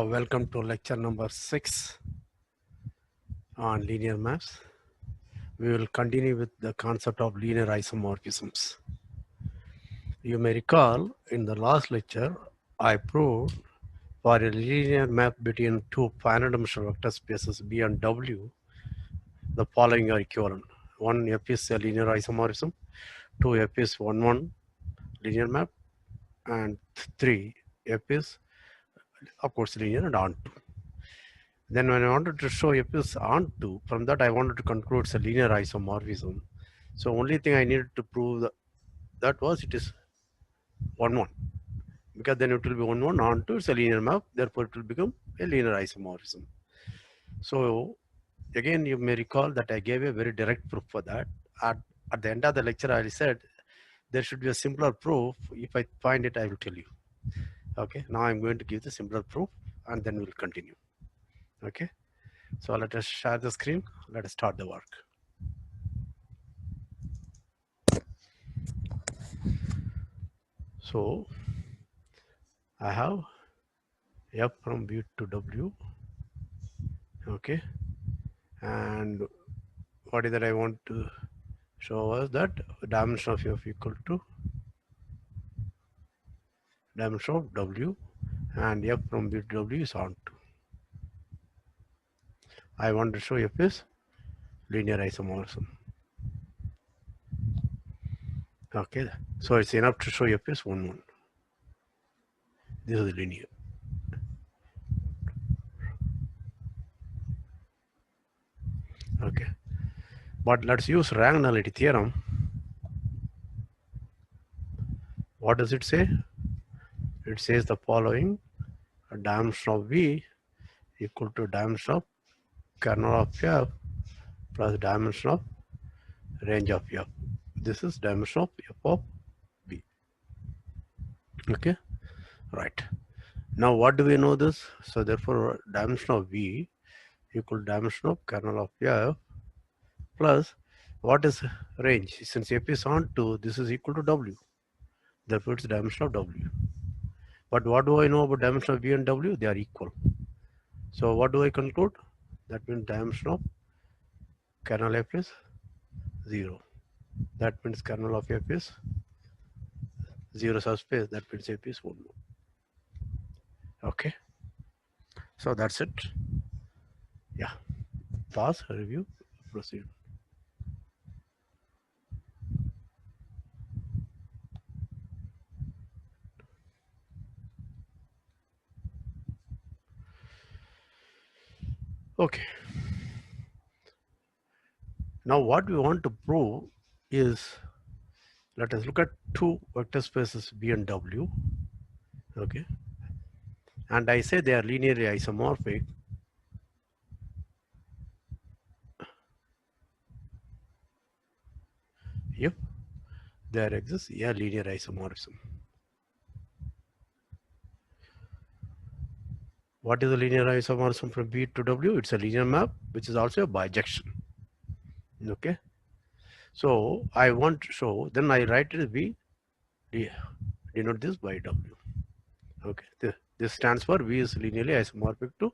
Welcome to lecture number 6 on linear maps. We will continue with the concept of linear isomorphisms. You may recall in the last lecture, I proved for a linear map between two finite-dimensional vector spaces B and W, the following are equivalent. 1 F is a linear isomorphism, 2 F is 1-1 linear map, and 3 F is, of course, linear and onto. Then when I wanted to show F is onto, from that I wanted to conclude it's a linear isomorphism. So only thing I needed to prove that was it is 1-1. Because then it will be 1-1 onto, it's a linear map, therefore it will become a linear isomorphism. So again, you may recall that I gave a very direct proof for that. At the end of the lecture, I said there should be a simpler proof. If I find it, I will tell you. Okay, now I'm going to give the simpler proof and then we'll continue. Okay, so let us share the screen. Let us start the work. So I have F from B to W. Okay, and what is that I want to show us that dimension of F equal to dimension of W, and F from B to W is onto. I want to show F is linear isomorphism. Okay, so it's enough to show F is 1-1. This is linear. Okay, but let's use rank-nullity theorem. What does it say? It says the following: a dimension of V equal to dimension of kernel of F plus dimension of range of F. This is dimension of F of B. Okay, right. Now what do we know this? So therefore dimension of V equal to dimension of kernel of F plus what is range? Since F is onto, this is equal to W. Therefore it's dimension of W. But what do I know about dimension of V and W? They are equal. So what do I conclude? That means dimension of kernel F is 0. That means kernel of F is 0 subspace. That means F is 1. Okay. So that's it. Yeah. Pause, review, proceed. Okay. Now what we want to prove is, let us look at two vector spaces B and W. Okay. And I say they are linearly isomorphic if there exists a linear isomorphism. What is a linear isomorphism from B to W? It's a linear map, which is also a bijection. Okay. So I want to show, then I write it V, denote this by W. Okay. This stands for V is linearly isomorphic to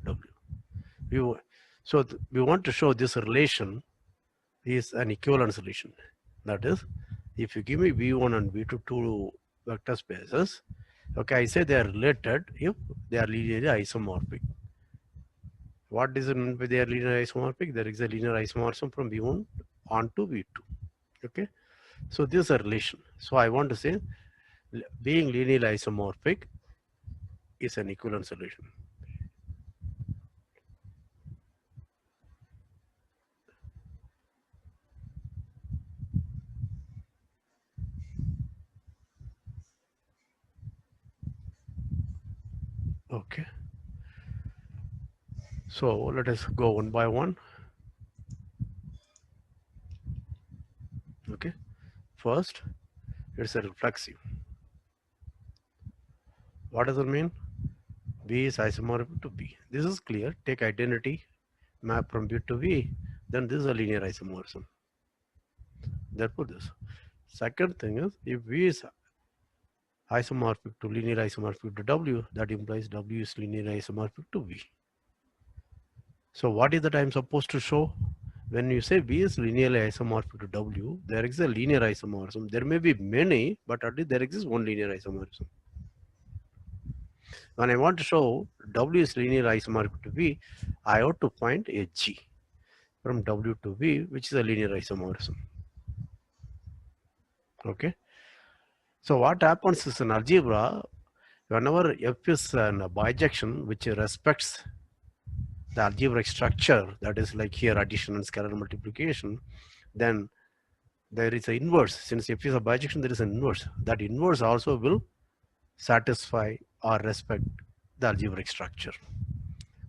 W. We want to show this relation is an equivalence relation. That is, if you give me V1 and V2 two vector spaces, okay, I say they are related if they are linearly isomorphic. What is it meant by they are linear isomorphic? There is a linear isomorphism from V1 on to V2. Okay, so this is a relation. So I want to say being linearly isomorphic is an equivalence relation. Okay. So let us go one by one. Okay. First, it's a reflexive. What does it mean? B is isomorphic to B. This is clear. Take identity, map from B to V, then this is a linear isomorphism. Therefore this. Second thing is, if V is isomorphic to linear isomorphic to W, that implies W is linear isomorphic to V. So what is that I'm supposed to show? When you say V is linearly isomorphic to W, there is a linear isomorphism. There may be many, but at least there exists one linear isomorphism. When I want to show W is linear isomorphic to V, I have to find a G from W to V, which is a linear isomorphism. Okay. So what happens is in algebra, whenever F is an bijection which respects the algebraic structure, that is like here addition and scalar multiplication, then there is an inverse. Since F is a bijection, there is an inverse. That inverse also will satisfy or respect the algebraic structure.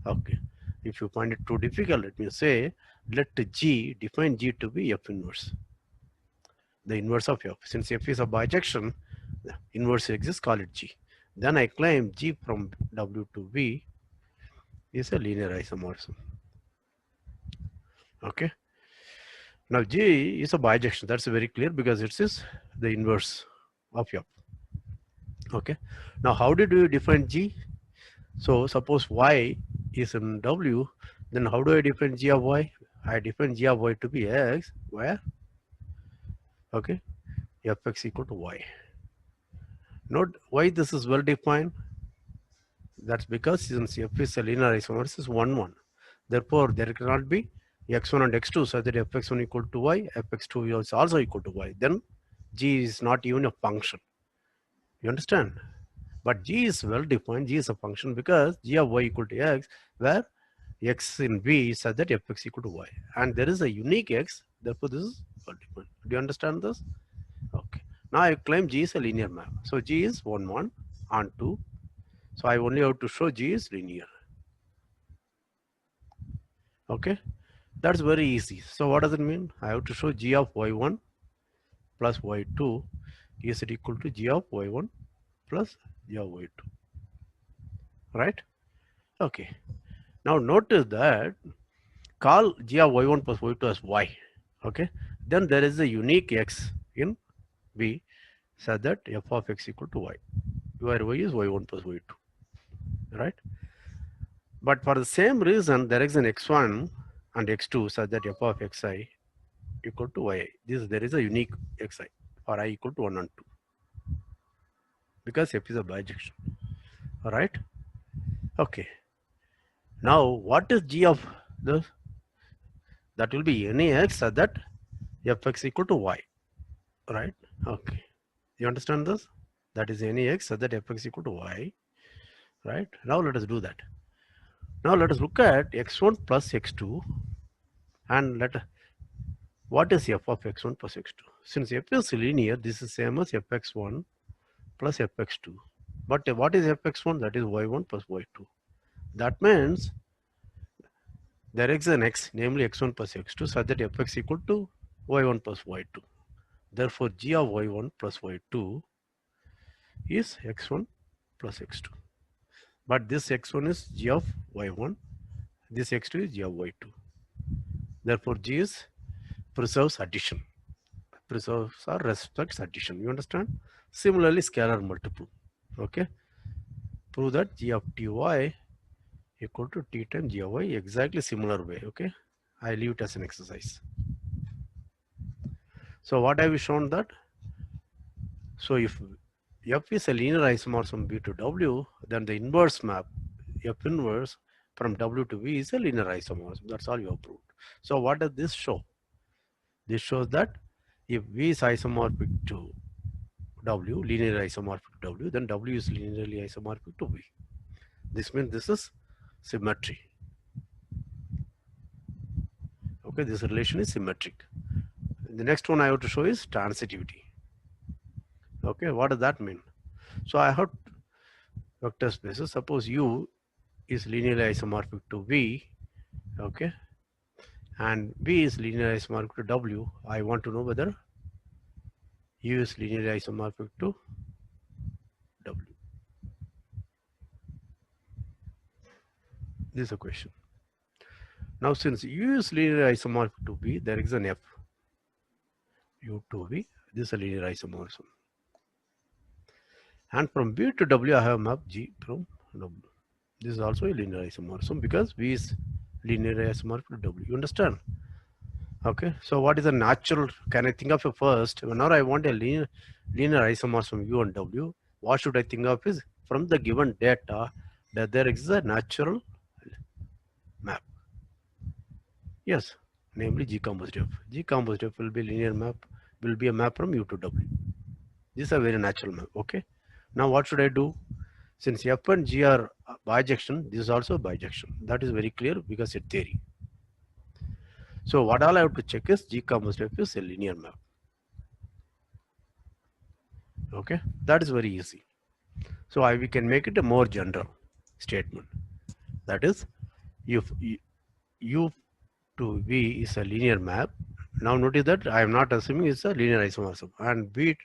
Okay. If you find it too difficult, let me say, let G, define G to be F inverse. The inverse of F. Since F is a bijection, the inverse exists, call it G. Then I claim G from W to V is a linear isomorphism. Okay. Now G is a bijection. That's very clear because it is the inverse of F. Okay. Now how did you define G? So suppose Y is in W, then how do I define G of Y? I define G of Y to be X, where? Okay, Fx equal to Y. Note why this is well defined. That's because since F is a linear isomorphism, is 1, 1. Therefore, there cannot be x1 and x2 such that fx1 equal to y, fx2 is also equal to y. Then G is not even a function. You understand? But G is well defined. G is a function because G of y equal to x, where x in V is such that fx equal to y. And there is a unique x, therefore this is well defined. Do you understand this? Okay. Now I claim G is a linear map. So G is 1, 1 and 2. So I only have to show G is linear. Okay. That's very easy. So what does it mean? I have to show G of y1 plus y2 is it equal to G of y1 plus G of y2. Right? Okay. Now notice that call G of y1 plus y2 as y. Okay. Then there is a unique x in V such that f of x equal to y, where y is y1 plus y2. Right? But for the same reason, there is an x1 and x2 such that f of xi equal to yi. There is a unique xi for I equal to 1 and 2 because f is a bijection. All right. Okay. Now what is g of this? That will be any x such that fx equal to y. Right. Okay. You understand this? That is any x such that fx equal to y. Right. Now let us do that. Now let us look at x1 plus x2 and what is f of x1 plus x2? Since f is linear, this is same as fx1 plus fx2. But what is fx1? That is y1 plus y2. That means there is an x, namely x1 plus x2, such that fx equal to y1 plus y2. Therefore, g of y1 plus y2 is x1 plus x2. But this x1 is g of y1, this x2 is g of y2. Therefore, g is preserves addition. Preserves or respects addition. You understand? Similarly, scalar multiple. Okay. Prove that g of ty equal to t times g of y, exactly similar way. Okay. I leave it as an exercise. So what have we shown that? So if f is a linear isomorphism B to W, then the inverse map f inverse from W to V is a linear isomorphism. That's all you have proved. So what does this show? This shows that if V is isomorphic to W, linear isomorphic to W, then W is linearly isomorphic to V. This means this is symmetry. Okay, this relation is symmetric. The next one I have to show is transitivity. Okay, what does that mean? So I have vector spaces. Suppose U is linearly isomorphic to V, okay, and V is linearly isomorphic to W. I want to know whether U is linearly isomorphic to W. This is a question. Now, since U is linearly isomorphic to V, there is an F. U to V. This is a linear isomorphism. And from B to W, I have map G from W. This is also a linear isomorphism because V is linear isomorphic to W. You understand? Okay. So what is a natural? Can I think of a first? Whenever I want a linear isomorphism U and W, what should I think of is from the given data that there exists a natural map. Yes, namely G composite F. G composite F will be linear map, will be a map from U to W. This is a very natural map. Okay. Now what should I do? Since F and G are bijection, this is also a bijection. That is very clear because it's theory. So what all I have to check is G composite F is a linear map. Okay, that is very easy. So we can make it a more general statement. That is, if U to V is a linear map. Now notice that I am not assuming it's a linear isomorphism, and B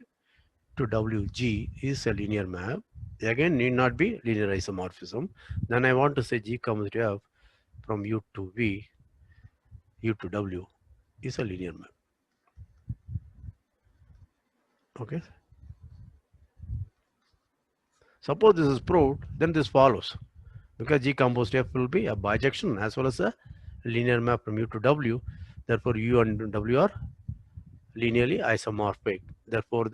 to WG is a linear map. Again, need not be linear isomorphism. Then I want to say G composite F from U to V, U to W is a linear map. Okay. Suppose this is proved, then this follows. Because G composite F will be a bijection as well as a linear map from U to W. Therefore, U and W are linearly isomorphic. Therefore,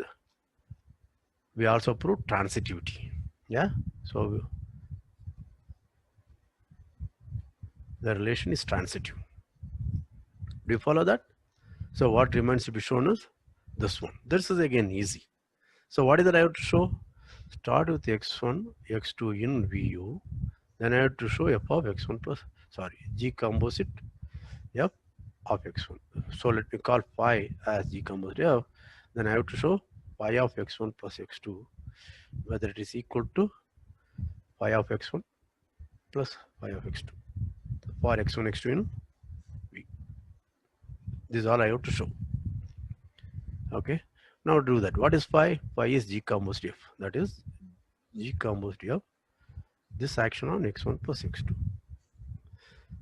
we also prove transitivity. Yeah. So the relation is transitive. Do you follow that? So what remains to be shown is this one. This is again easy. So what is that I have to show? Start with x1, x2 in VU. Then I have to show f of x1 plus, sorry, G composite f of x1. So let me call phi as G composite f. Then I have to show phi of x1 plus x2, whether it is equal to phi of x1 plus phi of x2 for x1, x2 in V. This is all I have to show. Okay. Now do that. What is phi? Phi is G composite f. That is G composite f. This action on x1 plus x2.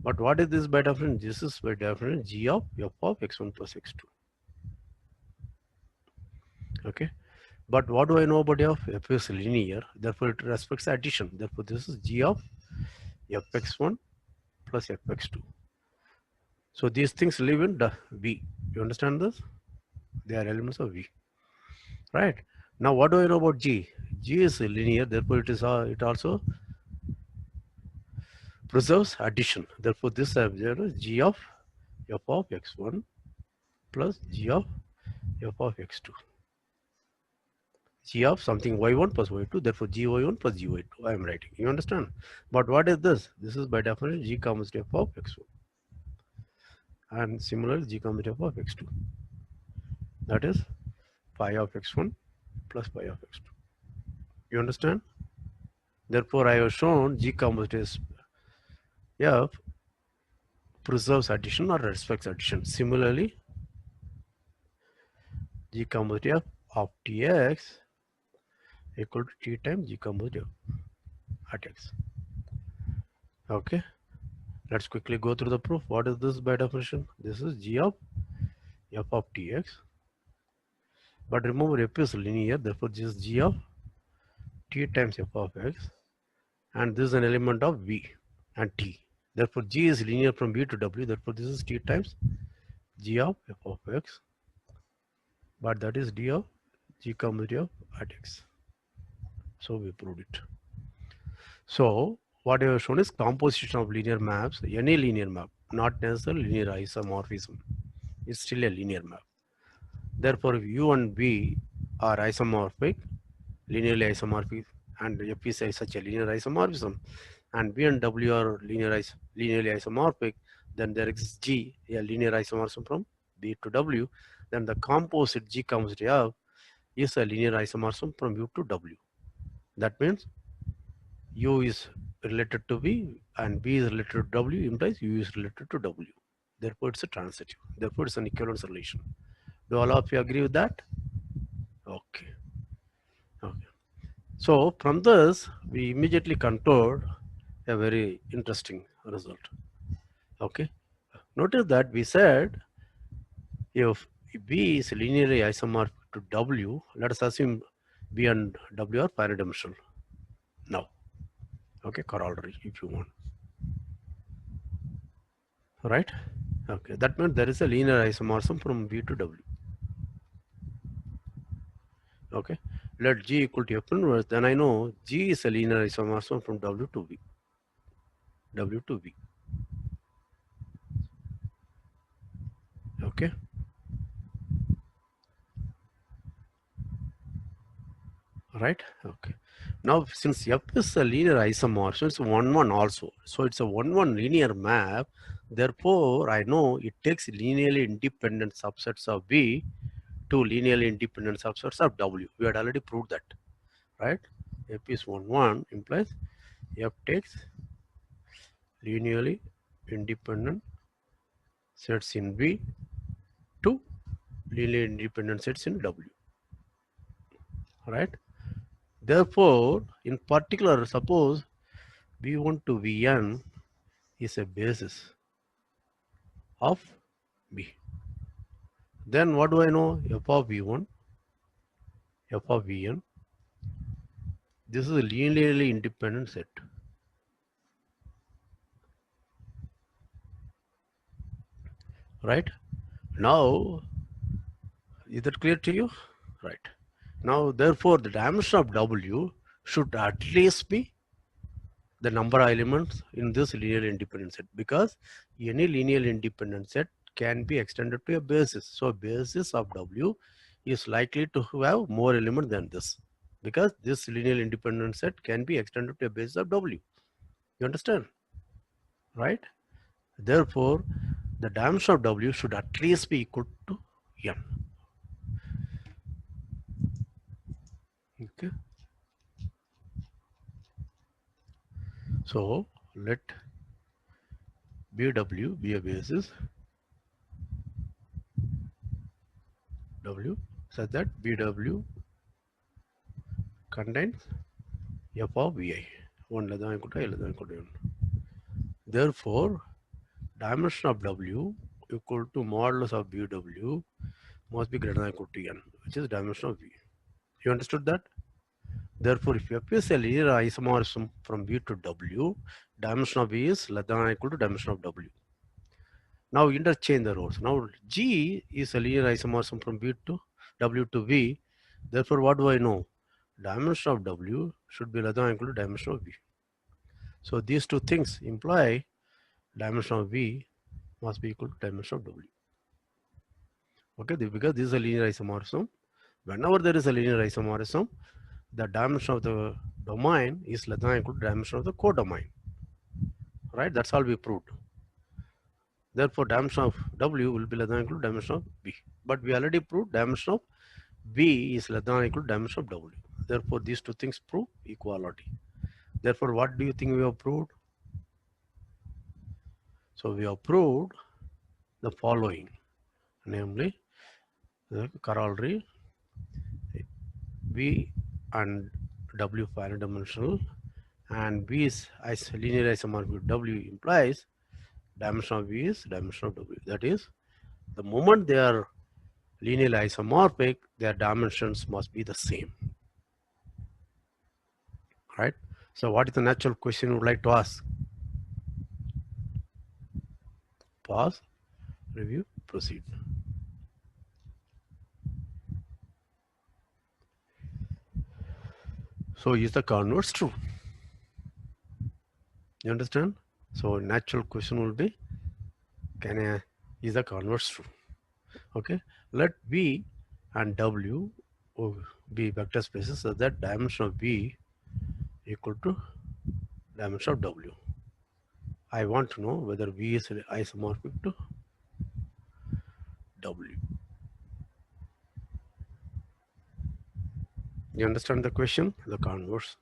But what is this by definition? This is by definition G of f of x1 plus x2. Okay. But what do I know about f? F is linear, therefore it respects addition. Therefore, this is G of fx1 plus fx2. So these things live in the V. You understand this? They are elements of V. Right. Now, what do I know about G? G is linear, therefore it also preserves addition. Therefore, this is G of f of x1 plus G of f of x2. G of something y1 plus y2, therefore G y1 plus G y2. I am writing. You understand? But what is this? This is by definition G composite f of x1. And similarly, G composite f of x2. That is phi of x1 plus phi of x2. You understand? Therefore, I have shown G composite f preserves addition or respects addition. Similarly, G composite f of Tx equal to T times G composite f at x. Okay. Let's quickly go through the proof. What is this by definition? This is G of f of Tx. But remember, f is linear, therefore this is G of T times f of x. And this is an element of V and T. Therefore, G is linear from V to W. Therefore, this is T times G of f of x. But that is D of G composite f at x. So we proved it. So what I have shown is composition of linear maps. Any linear map, not necessarily linear isomorphism. It's still a linear map. Therefore, if U and V are isomorphic, linearly isomorphic, and F is such a linear isomorphism, and V and W are linearly isomorphic, then there exists G, a linear isomorphism from V to W. Then the composite G composite F is a linear isomorphism from U to W. That means U is related to V and V is related to W, implies U is related to W. Therefore, it's a transitive. Therefore, it's an equivalence relation. Do all of you agree with that? Okay. Okay. So from this, we immediately conclude a very interesting result. Okay. Notice that we said if V is linearly isomorphic to W, let us assume B and W are finite dimensional now. Okay, corollary if you want. Right? Okay, that means there is a linear isomorphism from B to W. Okay, let G equal to F inverse, then I know G is a linear isomorphism from W to V. W to V. Okay. Right? Okay. Now, since F is a linear isomorphism, it's 1-1 also. So it's a 1-1 linear map. Therefore, I know it takes linearly independent subsets of V to linearly independent subsets of W. We had already proved that. Right? F is 1-1 implies F takes linearly independent sets in V to linearly independent sets in W. Right? Therefore, in particular, suppose V1 to Vn is a basis of B. Then what do I know? F of V1, F of Vn. This is a linearly independent set. Right? Now, is that clear to you? Right. Now, therefore, the dimension of W should at least be the number of elements in this linearly independent set, because any linearly independent set can be extended to a basis. So, basis of W is likely to have more elements than this, because this linearly independent set can be extended to a basis of W. You understand? Right? Therefore, the dimension of W should at least be equal to N. Okay. So, let BW be a basis W such that BW contains F of Vi. 1 less than equal to L less than equal to N. Therefore, dimension of W equal to modulus of BW must be greater than equal to N, which is dimension of V. You understood that? Therefore, if F is a linear isomorphism from V to W, dimension of V is less than or equal to dimension of W. Now interchange the roles. Now G is a linear isomorphism from V to W to V. Therefore, what do I know? Dimension of W should be less than or equal to dimension of V. So these two things imply dimension of V must be equal to dimension of W. Okay, because this is a linear isomorphism. Whenever there is a linear isomorphism, the dimension of the domain is less than or equal to dimension of the codomain. Right? That's all we proved. Therefore, dimension of W will be less than or equal to dimension of V. But we already proved dimension of V is less than or equal to dimension of W. Therefore, these two things prove equality. Therefore, what do you think we have proved? So, we have proved the following, namely the corollary V and W finite dimensional, and V is linear isomorphic W implies dimension of V is dimension of W. That is, the moment they are linearly isomorphic, their dimensions must be the same. Right? So, what is the natural question you would like to ask? Pause, review, proceed. So, is the converse true? You understand? So, natural question will be, is the converse true? Okay. Let V and W be vector spaces so that dimension of V equal to dimension of W. I want to know whether V is isomorphic to W. You understand the question? The converse.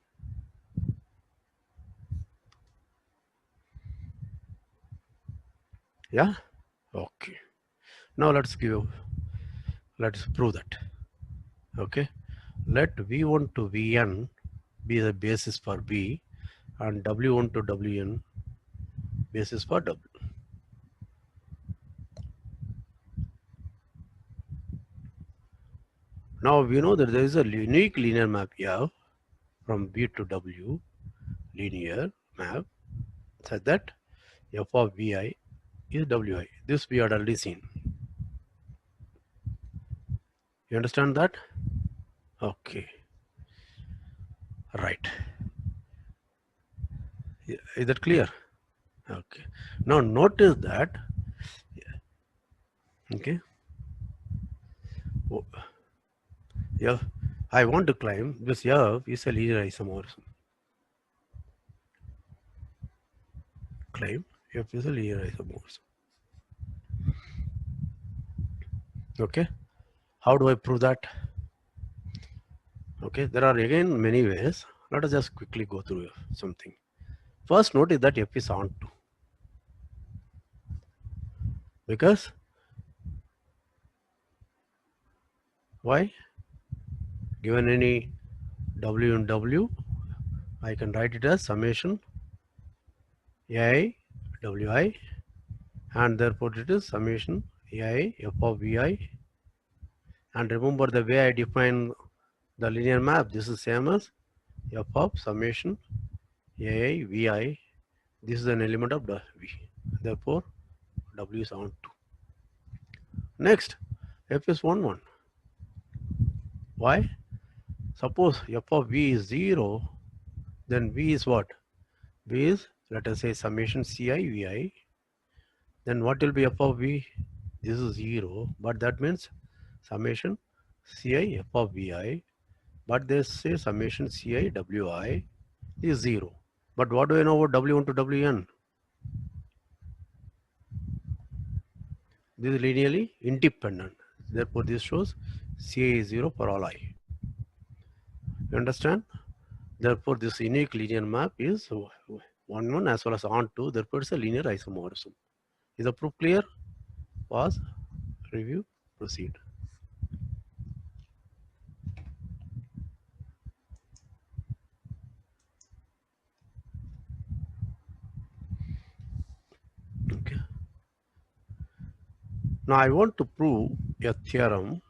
Yeah? Okay. Now let's prove that. Okay. Let V1 to Vn be the basis for V and W1 to Wn basis for W. Now we know that there is a unique linear map F from B to W, linear map, such that F of Vi is Wi. This we had already seen. You understand that? Okay, right. Is that clear? Okay. Now notice that, okay, F, I want to claim this F is a linear isomorphism. Claim F is a linear isomorphism. Okay. How do I prove that? Okay, there are again many ways. Let us just quickly go through something. First, notice that F is onto, because why? Given any W in W, I can write it as summation AI Wi, and therefore it is summation AI F of Vi. And remember the way I define the linear map, this is same as F of summation AI Vi. This is an element of the V. Therefore, W is onto. Next, F is 1, 1. Why? Suppose F of V is 0, then V is what? V is, let us say, summation Ci Vi. Then what will be F of V? This is 0, but that means summation Ci F of Vi, but they say summation Ci Wi is 0. But what do I know about W1 to Wn? This is linearly independent. Therefore, this shows Ci is 0 for all I. You understand? Therefore, this unique linear map is 1, 1 as well as onto. Therefore, it's a linear isomorphism. Is the proof clear? Pause, review, proceed. Okay. Now I want to prove a theorem.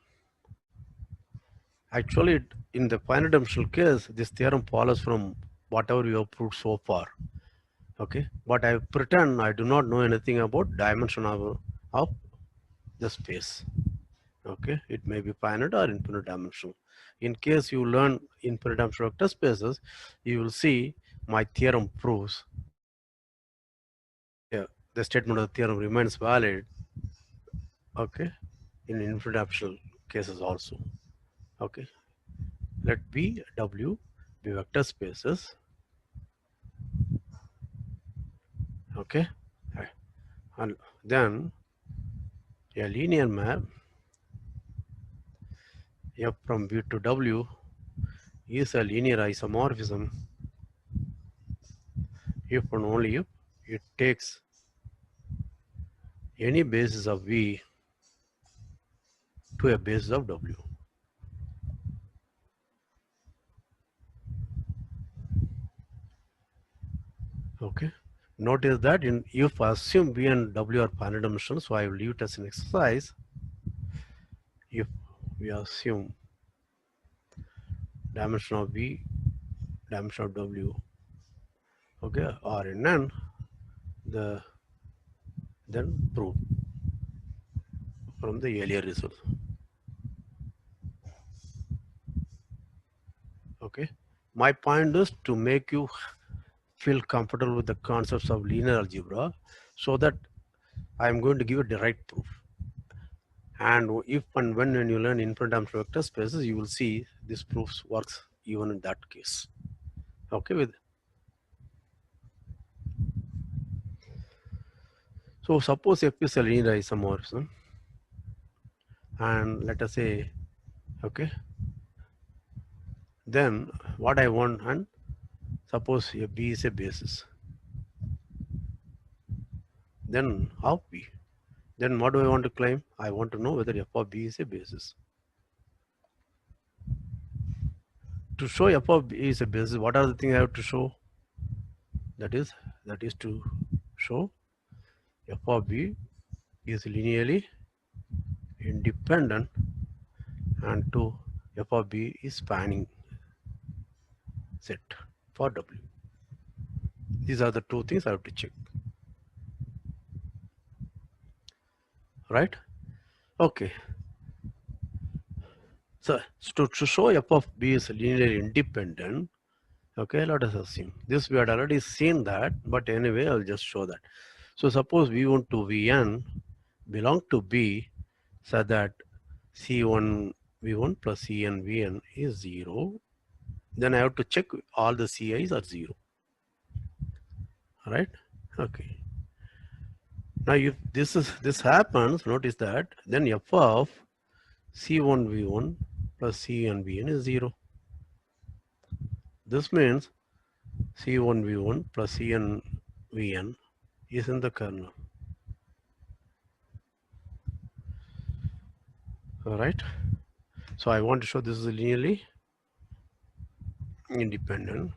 Actually, in the finite dimensional case, this theorem follows from whatever we have proved so far. Okay, but I pretend I do not know anything about dimension of the space. Okay, it may be finite or infinite dimensional. In case you learn infinite dimensional vector spaces, you will see my theorem proves, yeah, the statement of the theorem remains valid. Okay, in infinite dimensional cases also. Okay, let B W be vector spaces. Okay, and then a linear map F from B to W is a linear isomorphism if and only if it takes any basis of V to a basis of W. Okay. Notice that if I assume V and W are finite dimensional, so I will leave it as an exercise. If we assume dimension of V, dimension of W, okay, are in N, then prove from the earlier result. Okay. My point is to make you feel comfortable with the concepts of linear algebra, so that I am going to give a direct proof. And if and when you learn infinite dimensional vector spaces, you will see this proofs works even in that case. Okay, so suppose F is a linear isomorphism, and let us say, okay, then what I want, and suppose if B is a basis, then of B, then what do I want to claim? I want to know whether F of B is a basis. To show F of B is a basis, what are the things I have to show? That is to show F of B is linearly independent, and to f of b is spanning set for w. These are the two things I have to check, right? Okay. So to show f of b is linearly independent, okay, let us assume this. We had already seen that, but anyway, I'll just show that. So suppose v1 to vn belong to b, so that c1 v1 plus cn vn is 0. Then I have to check all the ci's are 0, right? Okay. Now if this happens, notice that then f of c1 v1 plus cn vn is 0. This means c1 v1 plus cn vn is in the kernel. All right. So I want to show this is linearly independent.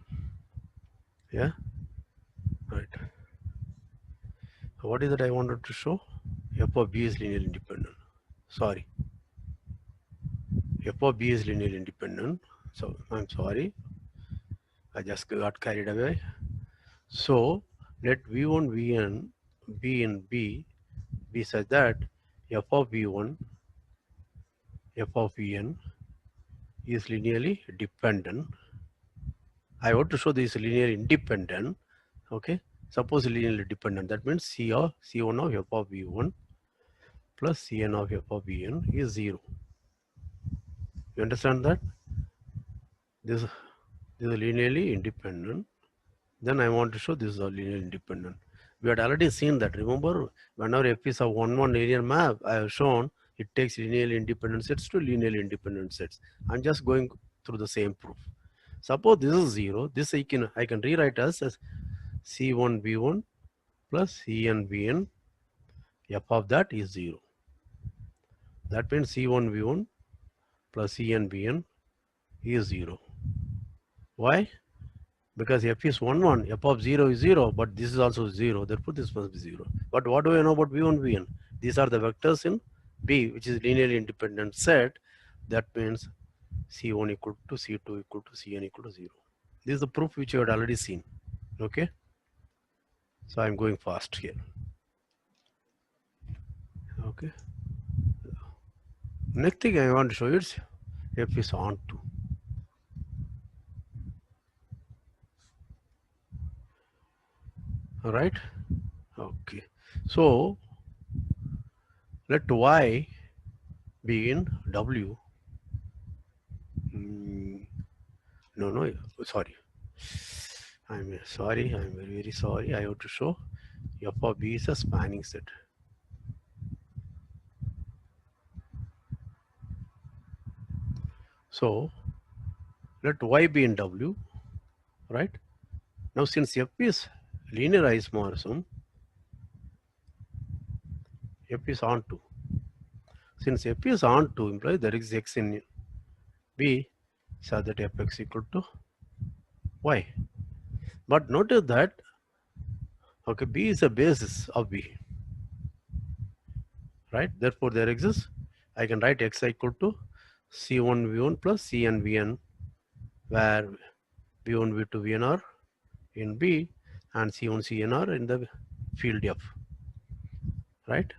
Yeah. Right. So what is that I wanted to show? F of b is linearly independent. Sorry. F of b is linearly independent. So I'm sorry. I just got carried away. So let v1 vn be in b be such that f of v1 f of vn is linearly dependent. I want to show this linearly independent. Okay. Suppose linearly dependent. That means c1 of f of v1 plus cn of f of vn is 0. You understand that? This is linearly independent. Then I want to show this is linearly independent. We had already seen that. Remember, whenever f is a 1-1 linear map, I have shown it takes linearly independent sets to linearly independent sets. I'm just going through the same proof. Suppose this is 0. This I can rewrite as c1 v1 plus cn vn. F of that is 0. That means c1 v1 plus cn vn is 0. Why? Because f is 1-1, f of 0 is 0, but this is also 0, therefore this must be 0. But what do I know about v1, vn? These are the vectors in B, which is linearly independent set. That means c1 equal to c2 equal to cn equal to 0. This is the proof which you had already seen. Okay. So I'm going fast here. Okay. Next thing I want to show you is f is onto. All right. Okay. So let y be in w. No, sorry. I'm sorry. I'm very, very sorry. I have to show f of b is a spanning set. So let y be in w, right? Now since f is linear isomorphism, f is onto. Since f is onto implies there is x in b, so that fx equal to y. But notice that, okay, b is a basis of b, right? Therefore there exists, I can write x equal to c1 v1 plus cn vn, where v1 v2 vn are in b and c1 cn are in the field f, right?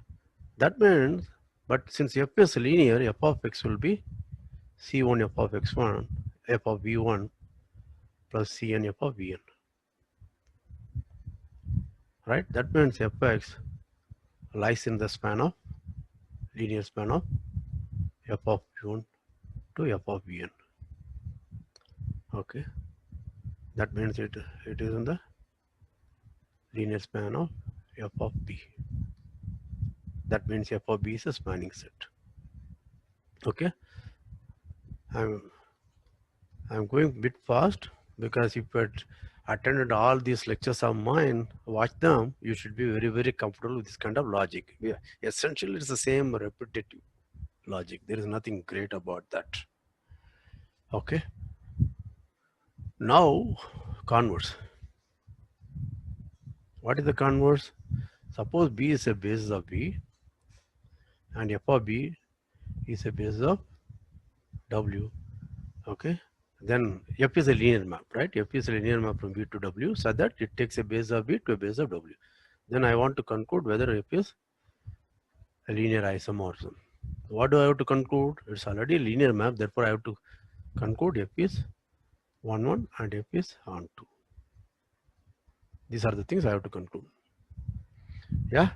That means, but since f is linear, f of x will be c1 f of x1 f of v1 plus cn f of vn, right? That means fx lies in the span of linear span of f of v1 to f of vn. Okay, that means it is in the linear span of f of b. That means f of b is a spanning set. Okay, I'm going a bit fast, because if you had attended all these lectures of mine, watch them, you should be very, very comfortable with this kind of logic. Yeah, essentially it's the same repetitive logic. There is nothing great about that. Okay. Now converse. What is the converse? Suppose b is a basis of b and f of b is a basis of w. Okay, then F is a linear map, right? F is a linear map from B to W, so that it takes a base of B to a base of W. Then I want to conclude whether F is a linear isomorphism. What do I have to conclude? It's already a linear map, therefore I have to conclude F is 1 1 and F is on 2. These are the things I have to conclude. Yeah,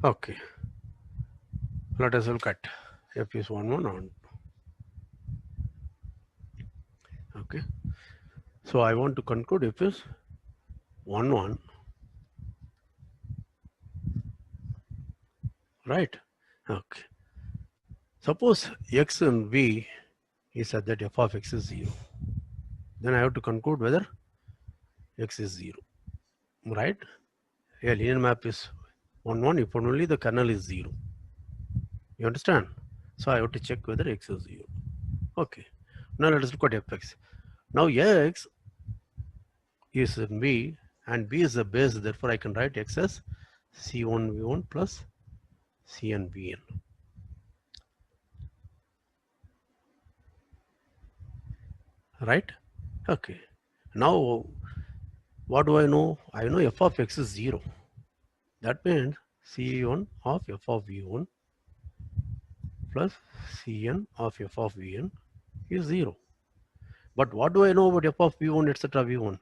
okay, let us look at F is 1 1 on 2. Okay, so I want to conclude F is 1 1, right? Okay, suppose X and V is such that F of X is 0, then I have to conclude whether X is 0, right? A linear map is 1 1 if only the kernel is 0. You understand? So I have to check whether X is 0. Okay, now let us look at Fx. Now X is in B and B is the base, therefore I can write X as C1 V1 plus Cn Vn. Right? Okay. Now what do I know? I know F of X is 0. That means C1 of F of V1 plus Cn of F of Vn is 0. But what do I know about F of V1 etc. V1?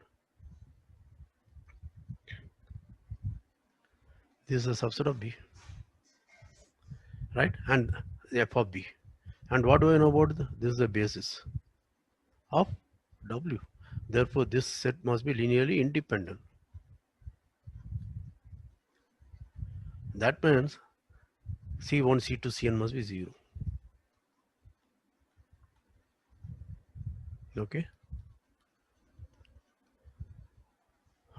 This is a subset of B, right? And the F of B. And what do I know about this is the basis of W. Therefore, this set must be linearly independent. That means C1, C2, Cn must be 0. Okay.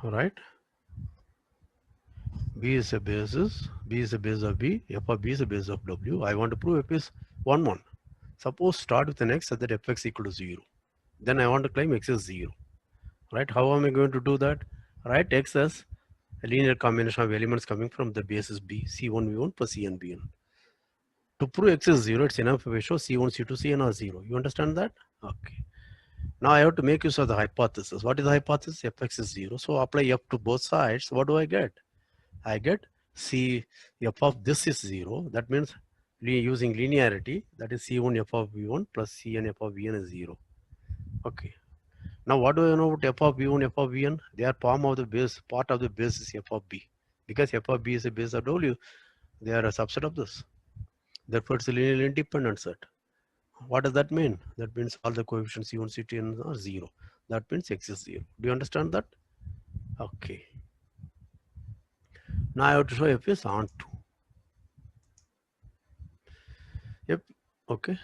All right. B is a basis. B is a base of B. F of B is a base of W. I want to prove F is 1, 1. Suppose start with an X so that Fx equal to 0. Then I want to claim X is 0. Right. How am I going to do that? Write X as a linear combination of elements coming from the basis B, C1, V1 plus Cn, Bn. To prove X is 0, it's enough if I show C1, C2, Cn are 0. You understand that? Okay. Now I have to make use of the hypothesis. What is the hypothesis? Fx is 0. So apply F to both sides. What do I get? I get C F of this is 0. That means using linearity, that is C1 F of V1 plus Cn F of Vn is 0. Okay. Now what do I know about F of V1, F of Vn? They are part of the basis F of B. Because F of B is a base of W, they are a subset of this. Therefore, it's a linearly independent set. What does that mean? That means all the coefficients C1, C2 are 0. That means X is 0. Do you understand that? Okay. Now I have to show F is on 2. Yep. Okay.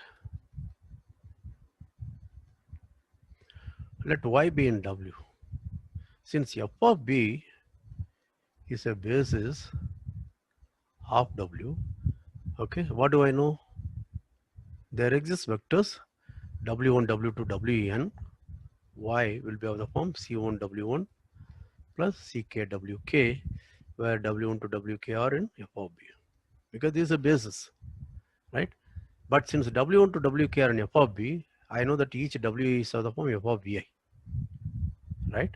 Let Y be in W. Since F of B is a basis of W, okay, what do I know? There exist vectors W1, W2, Wn. Y will be of the form C1, W1 plus CK, WK, where W1 to WK are in F of B. Because this is a basis, right? But since W1 to WK are in F of B, I know that each W is of the form F of Vi, right?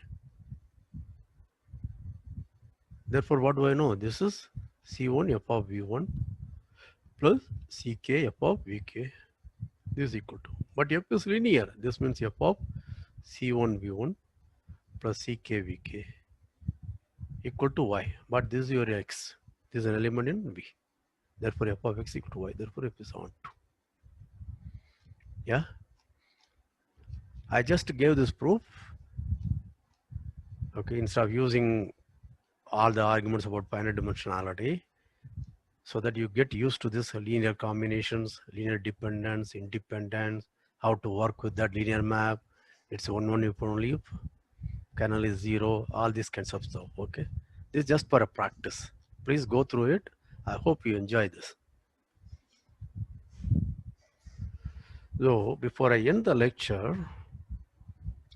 Therefore, what do I know? This is C1 F of V1 plus CK F of Vk. This is equal to. But F is linear. This means F of C1 V1 plus CK Vk equal to Y. But this is your X. This is an element in B. Therefore, F of X equal to Y. Therefore, F is on 2. Yeah. I just gave this proof. Okay, instead of using all the arguments about finite dimensionality, so that you get used to this linear combinations, linear dependence, independence, how to work with that linear map. It's 1 1 if only if kernel is 0, all these kinds of stuff. Okay, this is just for a practice. Please go through it. I hope you enjoy this. So before I end the lecture,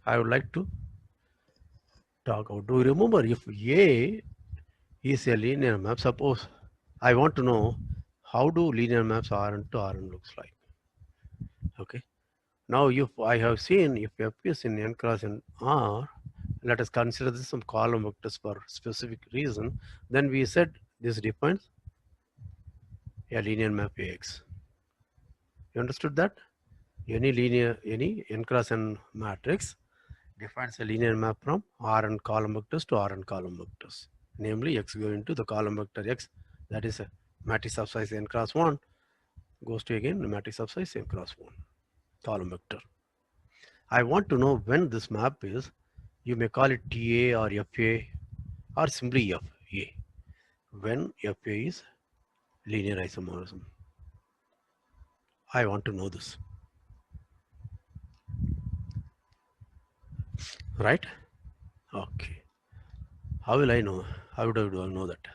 I would like to talk about, do you remember if A is a linear map? Suppose I want to know how do linear maps Rn to Rn looks like. Okay, Now, if I have seen if F is in n cross n R, let us consider this some column vectors for specific reason. Then we said this defines a linear map AX. You understood that? Any n cross n matrix defines a linear map from Rn column vectors to Rn column vectors. Namely, X going to the column vector X, that is a matrix of size n cross 1, goes to again the matrix of size n cross 1 column vector. I want to know when this map is. You may call it TA or FA or simply FA. When FA is linear isomorphism. I want to know this. Right? Okay. How will I know? How would I know that?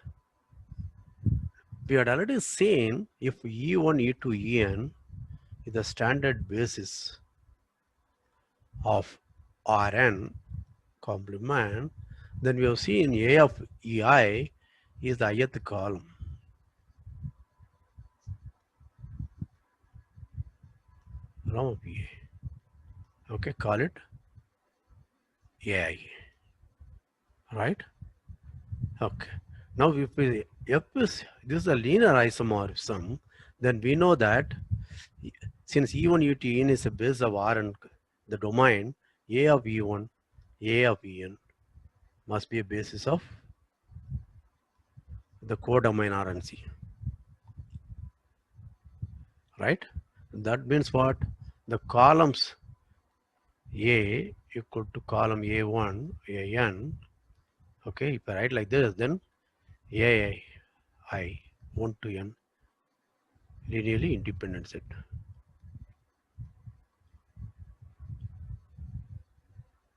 We had already seen if E1, E2, En is the standard basis of Rn complement, then we have seen A of Ei is the ith column. Of A. Okay, call it Ai. Right? Okay. Now, if F is this is a linear isomorphism, then we know that since E1, E2, En is a base of Rn, the domain A of E1, A of En must be a basis of the codomain Rnc. Right? That means what? The columns A equal to column A1, An. Okay, if I write like this, then Ai 1 to n linearly independent set.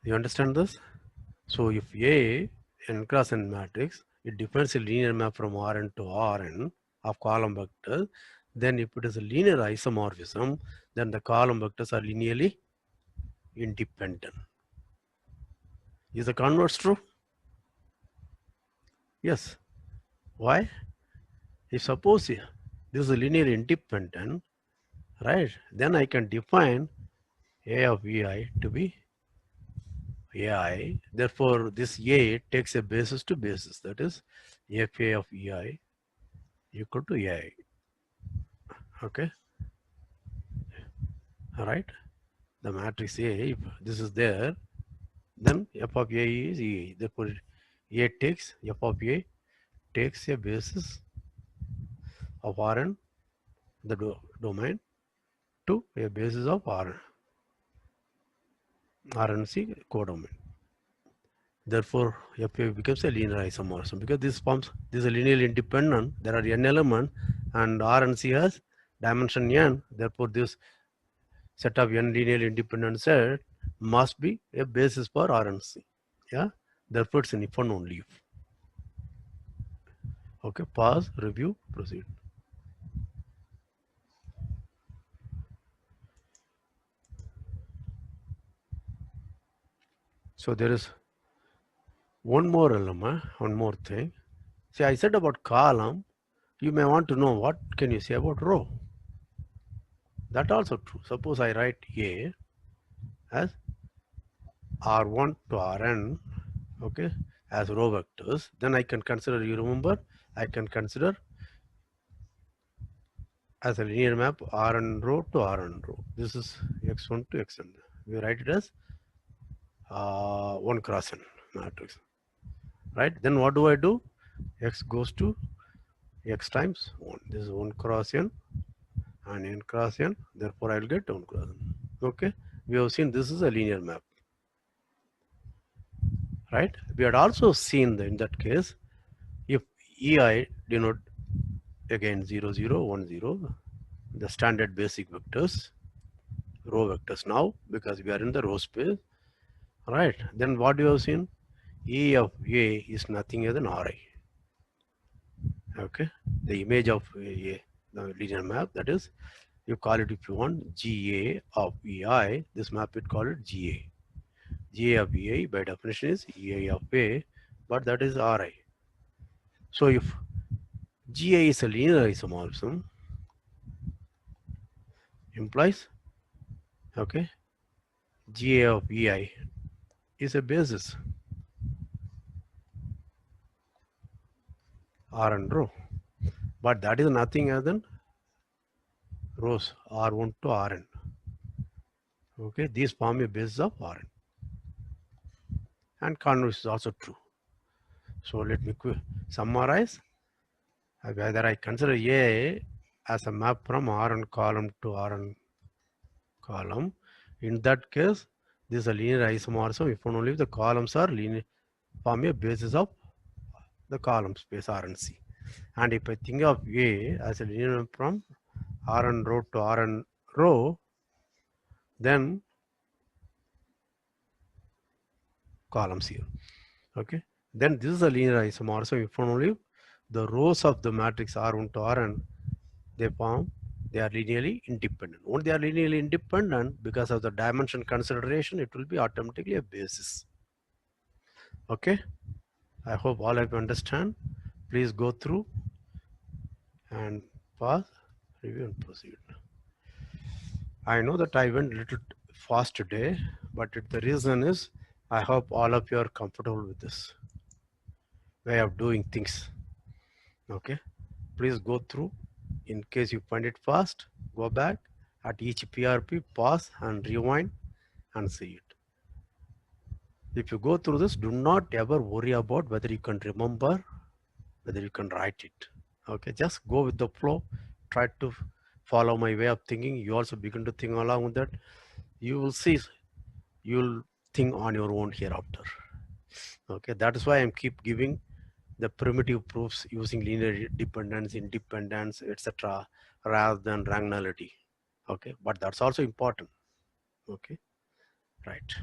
You understand this? So if A n cross n matrix, it defines a linear map from Rn to Rn of column vectors. Then if it is a linear isomorphism, then the column vectors are linearly independent. Is the converse true? Yes. Why? If suppose this is a linear independent, right, then I can define A of Vi to be Ai. Therefore, this A takes a basis to basis, that is Fa of Ei equal to Ai. Okay. All right. The matrix A, if this is there, then F of A is E. Therefore, A takes F of A takes a basis of Rn, the domain, to a basis of Rnc codomain. Therefore, FA becomes a linear isomorphism because this is a linearly independent. There are n elements, and Rnc has dimension n. Therefore, this set of n linearly independent set must be a basis for Rnc. Yeah. Therefore, it's an if and only if. Okay. Pause. Review. Proceed. So there is one more element, one more thing. See, I said about column. You may want to know what can you say about row. That also true. Suppose I write A as R1 to Rn, okay, as row vectors, then I can consider, you remember, I can consider as a linear map Rn row to Rn row. This is x1 to xn. We write it as 1 cross n matrix, right? Then what do I do? X goes to x times 1. This is 1 cross n and n cross n. Therefore, I will get 1 cross n. Okay, we have seen this is a linear map. Right? We had also seen that in that case, if Ei denote again 0, 0, 1, 0, the standard basic vectors, row vectors now, because we are in the row space, right? Then what you have seen? E of A is nothing other than Ri. Okay, the image of A, the linear map, that is, you call it if you want GA of Ei, this map it call it GA. GA of Ei by definition is Ei of A, but that is Ri. So if GA is a linear isomorphism, implies Okay, GA of EI is a basis, Rn row, but that is nothing other than rows R1 to Rn. Okay, these form a basis of Rn, and converse is also true. So let me summarize. Whether I consider A as a map from Rn column to Rn column, in that case, this is a linear isomorphism if and only if the columns are linear, form a basis of the column space Rnc. And if I think of A as a linear map from Rn row to Rn row, then columns here. Okay, then this is a linear isomorphism if and only if the rows of the matrix R1 to Rn, they are linearly independent. Only they are linearly independent, because of the dimension consideration, it will be automatically a basis. Okay, I hope all of you understand. Please go through and pause, review and proceed. I know that I went a little fast today, but the reason is I hope all of you are comfortable with this way of doing things. Okay, please go through. In case you find it fast, go back at each PRP, pause and rewind and see it. If you go through this, do not ever worry about whether you can remember, whether you can write it. Okay, just go with the flow. Try to follow my way of thinking. You also begin to think along with that. You will see, you will think on your own hereafter. Okay, that is why I'm keep giving the primitive proofs using linear dependence, independence, etc., rather than rank-nullity. Okay, but that's also important. Okay, right.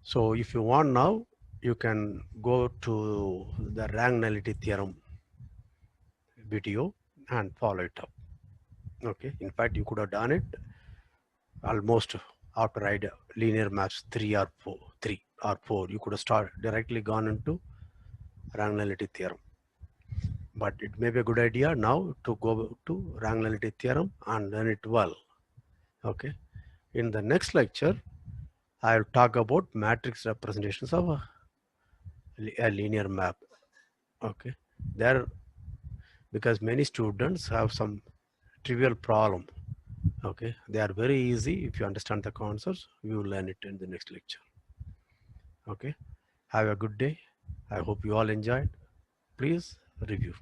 So if you want now, you can go to the rank-nullity theorem video and follow it up. Okay, in fact, you could have done it almost after I linear maps 3 or 4. You could have directly gone into rank-nullity theorem. But it may be a good idea now to go to rank-nullity theorem and learn it well. Okay. In the next lecture, I will talk about matrix representations of a linear map. Okay. There, because many students have some trivial problem. Okay. They are very easy. If you understand the concepts, you will learn it in the next lecture. Okay. Have a good day. I hope you all enjoyed. Please review.